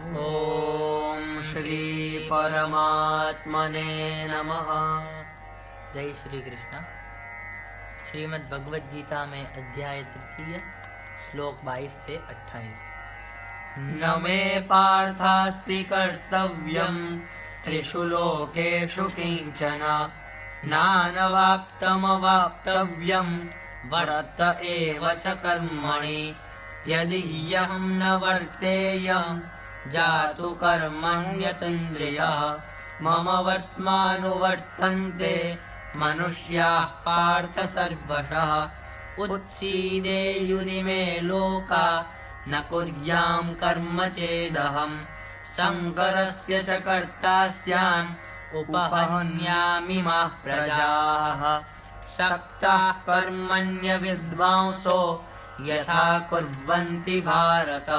ओम श्री परमात्मने नमः। जय श्री कृष्ण। श्रीमद् भगवद गीता में अध्याय 3 श्लोक 22 से 28। न मे पार्थास्ति कर्तव्यं त्रिषु लोकेषु किंचन नानवाप्तमवाप्तव्यं वर्त एव च कर्मणि यदि ह्यहं न वर्तेयं जातु कर्मण्यतीन्द्रियः मम वर्त्मानुवर्तन्ते मनुष्याः पार्थ सर्वशः उत्सीदेयुरिमे लोका न कुर्यां कर्म चेदहम् शङ्करस्य च कर्ता स्याम् उपहन्यामिमाः प्रजाः सक्ताः कर्मण्यविद्वांसो यथा कुर्वन्ति भारत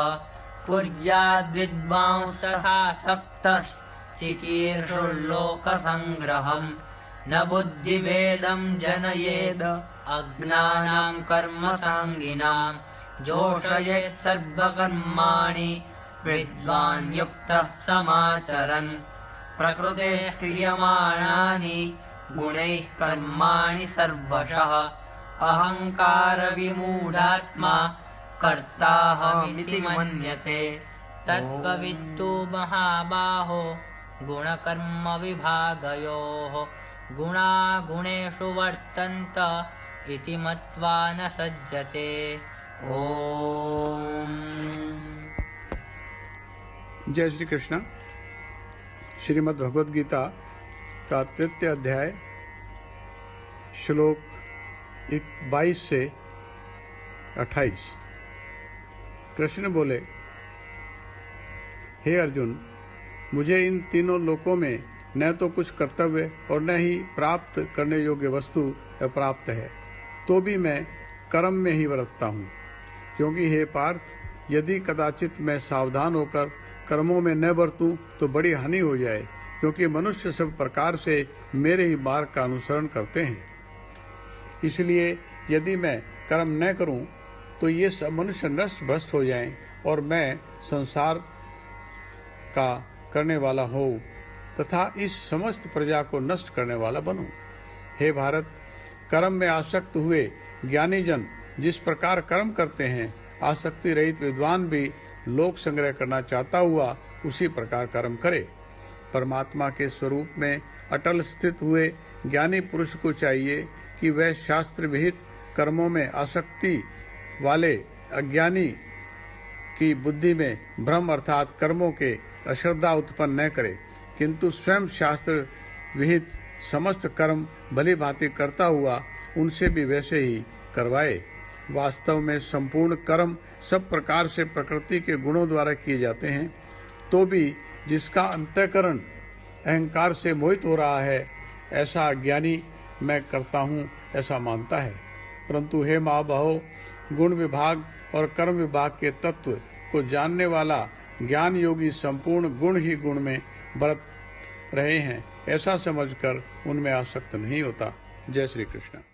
कुर्याद्विद्वांसः सक्तश्चिकीर्षुर्लोकसङ्ग्रहम् न बुद्धिभेदं जनयेद अज्ञानां कर्मसाङ्गिनाम् जोषयेत् सर्वकर्माणि विद्वान् युक्तः समाचरन् प्रकृतेः क्रियमाणानि गुणैः कर्माणि सर्वशः अहङ्कारविमूढात्मा कर्ताहमिति मन्यते तत्त्ववित्तु महाबाहो गुणकर्म विभागयोः गुणा गुणेषु वर्तन्त इति मत्वा न सज्जते। ओम। जय श्री कृष्ण। श्रीमद् भगवद गीता का 3 अध्याय श्लोक 22 से 28। कृष्ण बोले, हे अर्जुन, मुझे इन तीनों लोकों में न तो कुछ कर्तव्य और न ही प्राप्त करने योग्य वस्तु अप्राप्त है, तो भी मैं कर्म में ही वर्तता हूँ। क्योंकि हे पार्थ, यदि कदाचित मैं सावधान होकर कर्मों में न बरतूं तो बड़ी हानि हो जाए, क्योंकि मनुष्य सब प्रकार से मेरे ही मार्ग का अनुसरण करते हैं। इसलिए यदि मैं कर्म न करूं तो ये सब मनुष्य नष्ट भ्रष्ट हो जाएं और मैं संसार का करने वाला हो तथा इस समस्त प्रजा को नष्ट करने वाला बनूं। हे भारत, कर्म में आसक्त हुए ज्ञानी जन जिस प्रकार कर्म करते हैं, आसक्ति रहित विद्वान भी लोक संग्रह करना चाहता हुआ उसी प्रकार कर्म करे। परमात्मा के स्वरूप में अटल स्थित हुए ज्ञानी पुरुष को चाहिए कि वह शास्त्र विहित कर्मों में आसक्ति वाले अज्ञानी की बुद्धि में भ्रम अर्थात कर्मों के अश्रद्धा उत्पन्न न करे, किंतु स्वयं शास्त्र विहित समस्त कर्म भली भांति करता हुआ उनसे भी वैसे ही करवाए। वास्तव में संपूर्ण कर्म सब प्रकार से प्रकृति के गुणों द्वारा किए जाते हैं, तो भी जिसका अंतःकरण अहंकार से मोहित हो रहा है, ऐसा अज्ञानी मैं करता हूँ ऐसा मानता है। परंतु हे महाबाहो, गुण विभाग और कर्म विभाग के तत्व को जानने वाला ज्ञान योगी संपूर्ण गुण ही गुण में बरत रहे हैं, ऐसा समझकर उनमें आसक्त नहीं होता। जय श्री कृष्ण।